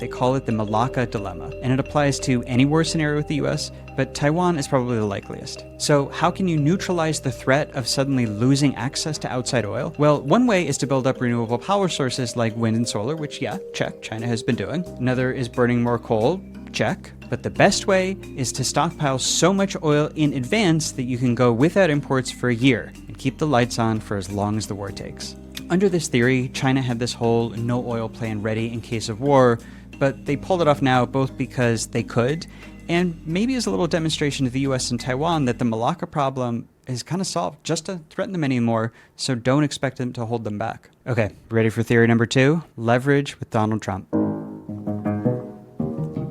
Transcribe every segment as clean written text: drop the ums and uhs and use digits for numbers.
They call it the Malacca Dilemma, and it applies to any war scenario with the US, but Taiwan is probably the likeliest. So how can you neutralize the threat of suddenly losing access to outside oil? Well, one way is to build up renewable power sources like wind and solar, which, yeah, check, China has been doing. Another is burning more coal, check. But the best way is to stockpile so much oil in advance that you can go without imports for a year and keep the lights on for as long as the war takes. Under this theory, China had this whole no oil plan ready in case of war, but they pulled it off now both because they could, and maybe as a little demonstration to the US and Taiwan that the Malacca problem is kind of solved just to threaten them anymore, so don't expect them to hold them back. Okay, ready for theory number 2? Leverage with Donald Trump.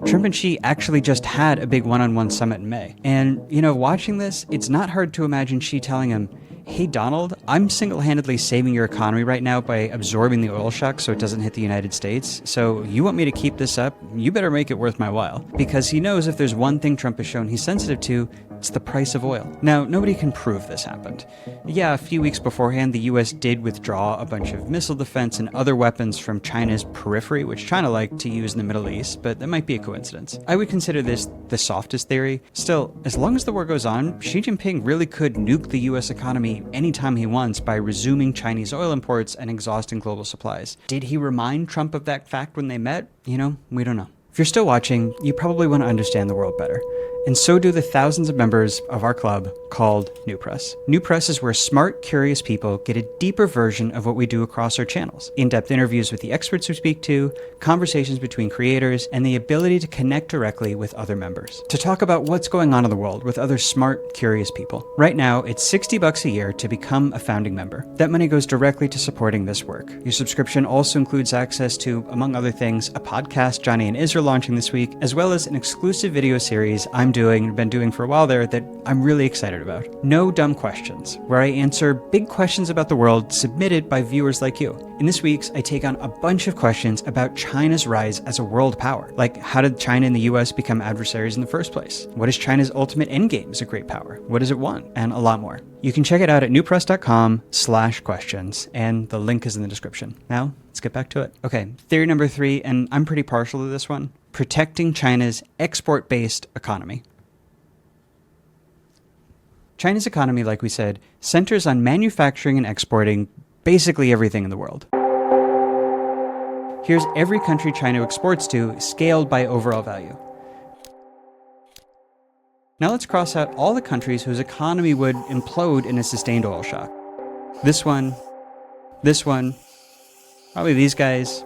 Trump and Xi actually just had a big one-on-one summit in May. And, watching this, it's not hard to imagine Xi telling him, hey, Donald, I'm single-handedly saving your economy right now by absorbing the oil shock so it doesn't hit the United States. So you want me to keep this up? You better make it worth my while. Because he knows if there's one thing Trump has shown he's sensitive to, it's the price of oil. Now, nobody can prove this happened. Yeah, a few weeks beforehand, the US did withdraw a bunch of missile defense and other weapons from China's periphery, which China liked to use in the Middle East, but that might be a coincidence. I would consider this the softest theory. Still, as long as the war goes on, Xi Jinping really could nuke the US economy anytime he wants by resuming Chinese oil imports and exhausting global supplies. Did he remind Trump of that fact when they met? We don't know. If you're still watching, you probably want to understand the world better. And so do the thousands of members of our club called New Press. New Press is where smart, curious people get a deeper version of what we do across our channels. In-depth interviews with the experts we speak to, conversations between creators, and the ability to connect directly with other members. To talk about what's going on in the world with other smart, curious people. Right now, it's $60 a year to become a founding member. That money goes directly to supporting this work. Your subscription also includes access to, among other things, a podcast Johnny and Iz are launching this week, as well as an exclusive video series I've been doing for a while there that I'm really excited about. No Dumb Questions, where I answer big questions about the world submitted by viewers like you. In this week's, I take on a bunch of questions about China's rise as a world power. Like, how did China and the US become adversaries in the first place? What is China's ultimate endgame as a great power? What does it want? And a lot more. You can check it out at newpress.com/questions, and the link is in the description. Now, let's get back to it. Okay, theory number 3, and I'm pretty partial to this one. Protecting China's export-based economy. China's economy, like we said, centers on manufacturing and exporting basically everything in the world. Here's every country China exports to, scaled by overall value. Now let's cross out all the countries whose economy would implode in a sustained oil shock. This one, probably these guys,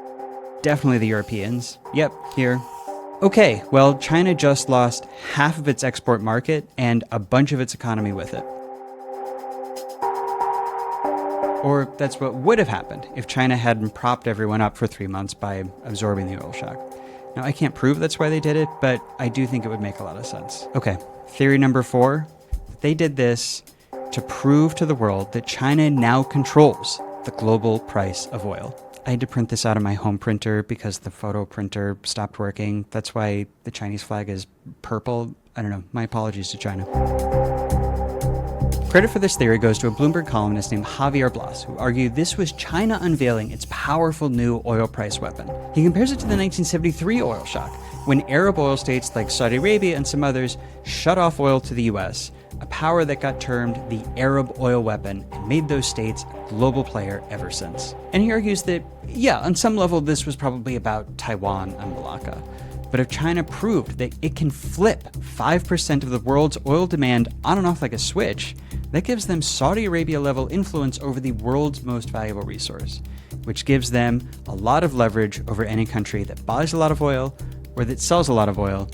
definitely the Europeans. Yep, here. Okay, well, China just lost half of its export market and a bunch of its economy with it. Or that's what would have happened if China hadn't propped everyone up for 3 months by absorbing the oil shock. Now, I can't prove that's why they did it, but I do think it would make a lot of sense. Okay, theory number 4. They did this to prove to the world that China now controls the global price of oil. I had to print this out of my home printer because the photo printer stopped working. That's why the Chinese flag is purple. I don't know. My apologies to China. Credit for this theory goes to a Bloomberg columnist named Javier Blas, who argued this was China unveiling its powerful new oil price weapon. He compares it to the 1973 oil shock, when Arab oil states like Saudi Arabia and some others shut off oil to the US, a power that got termed the Arab oil weapon and made those states a global player ever since. And he argues that, yeah, on some level this was probably about Taiwan and Malacca. But if China proved that it can flip 5% of the world's oil demand on and off like a switch, that gives them Saudi Arabia-level influence over the world's most valuable resource, which gives them a lot of leverage over any country that buys a lot of oil or that sells a lot of oil,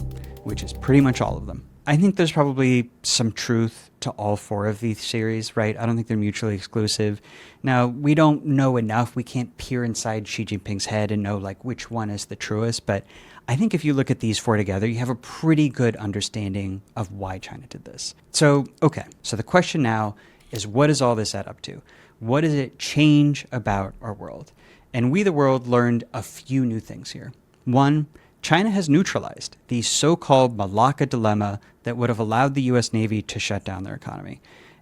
which is pretty much all of them. I think there's probably some truth to all 4 of these theories, right? I don't think they're mutually exclusive. Now, we don't know enough. We can't peer inside Xi Jinping's head and know which one is the truest, but I think if you look at these 4 together, you have a pretty good understanding of why China did this. So the question now is, what does all this add up to? What does it change about our world? And we, the world, learned a few new things here. 1, China has neutralized the so-called Malacca Dilemma that would have allowed the US Navy to shut down their economy.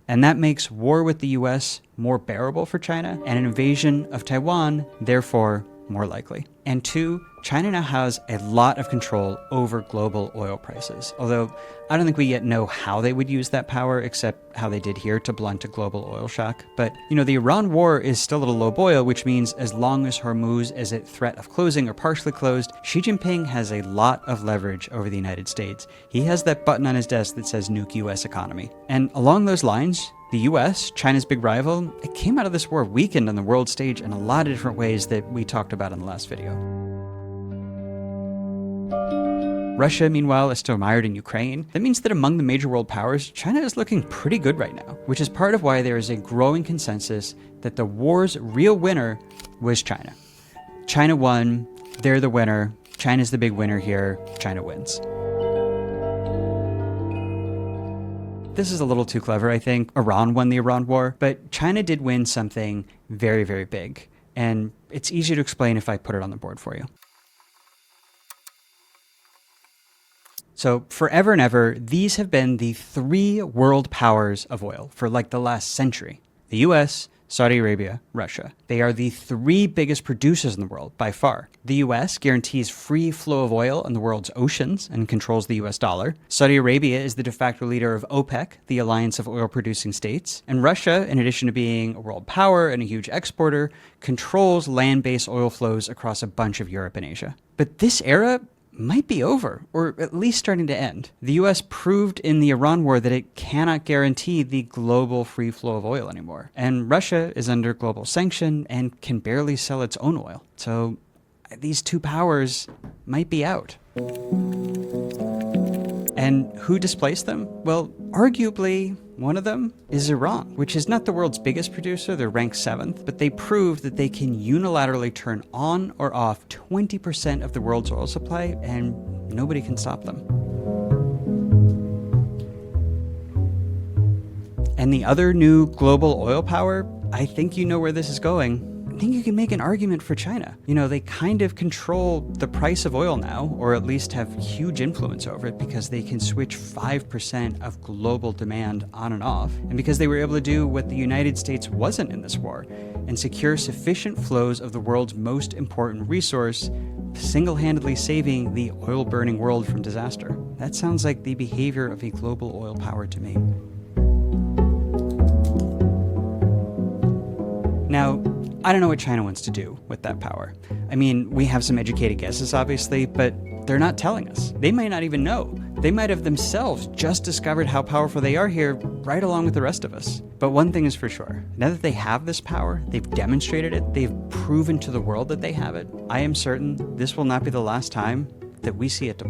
And that makes war with the US more bearable for China and an invasion of Taiwan, therefore, more likely. And 2, China now has a lot of control over global oil prices, although I don't think we yet know how they would use that power, except how they did here to blunt a global oil shock. But, the Iran war is still at a low boil, which means as long as Hormuz is at threat of closing or partially closed, Xi Jinping has a lot of leverage over the United States. He has that button on his desk that says nuke US economy. And along those lines, the US, China's big rival, it came out of this war weakened on the world stage in a lot of different ways that we talked about in the last video. Russia, meanwhile, is still mired in Ukraine. That means that among the major world powers, China is looking pretty good right now, which is part of why there is a growing consensus that the war's real winner was China. China won, they're the winner, China's the big winner here, China wins. This is a little too clever, I think. Iran won the Iran war, but China did win something very, very big. And it's easier to explain if I put it on the board for you. So forever and ever, these have been the three world powers of oil for like the last century. The US, Saudi Arabia, Russia. They are the three biggest producers in the world by far. The US guarantees free flow of oil in the world's oceans and controls the US dollar. Saudi Arabia is the de facto leader of OPEC, the alliance of oil-producing states. And Russia, in addition to being a world power and a huge exporter, controls land-based oil flows across a bunch of Europe and Asia. But this era might be over, or at least starting to end. The US proved in the Iran war that it cannot guarantee the global free flow of oil anymore. And Russia is under global sanction and can barely sell its own oil. So these two powers might be out. And who displaced them? Well, arguably, one of them is Iran, which is not the world's biggest producer, they're ranked 7th, but they proved that they can unilaterally turn on or off 20% of the world's oil supply, and nobody can stop them. And the other new global oil power, I think you know where this is going. I think you can make an argument for China. They kind of control the price of oil now, or at least have huge influence over it because they can switch 5% of global demand on and off, and because they were able to do what the United States wasn't in this war, and secure sufficient flows of the world's most important resource, single-handedly saving the oil-burning world from disaster. That sounds like the behavior of a global oil power to me. Now, I don't know what China wants to do with that power. I mean, we have some educated guesses, obviously, but they're not telling us. They might not even know. They might have themselves just discovered how powerful they are here right along with the rest of us. But one thing is for sure, now that they have this power, they've demonstrated it, they've proven to the world that they have it, I am certain this will not be the last time that we see it deployed.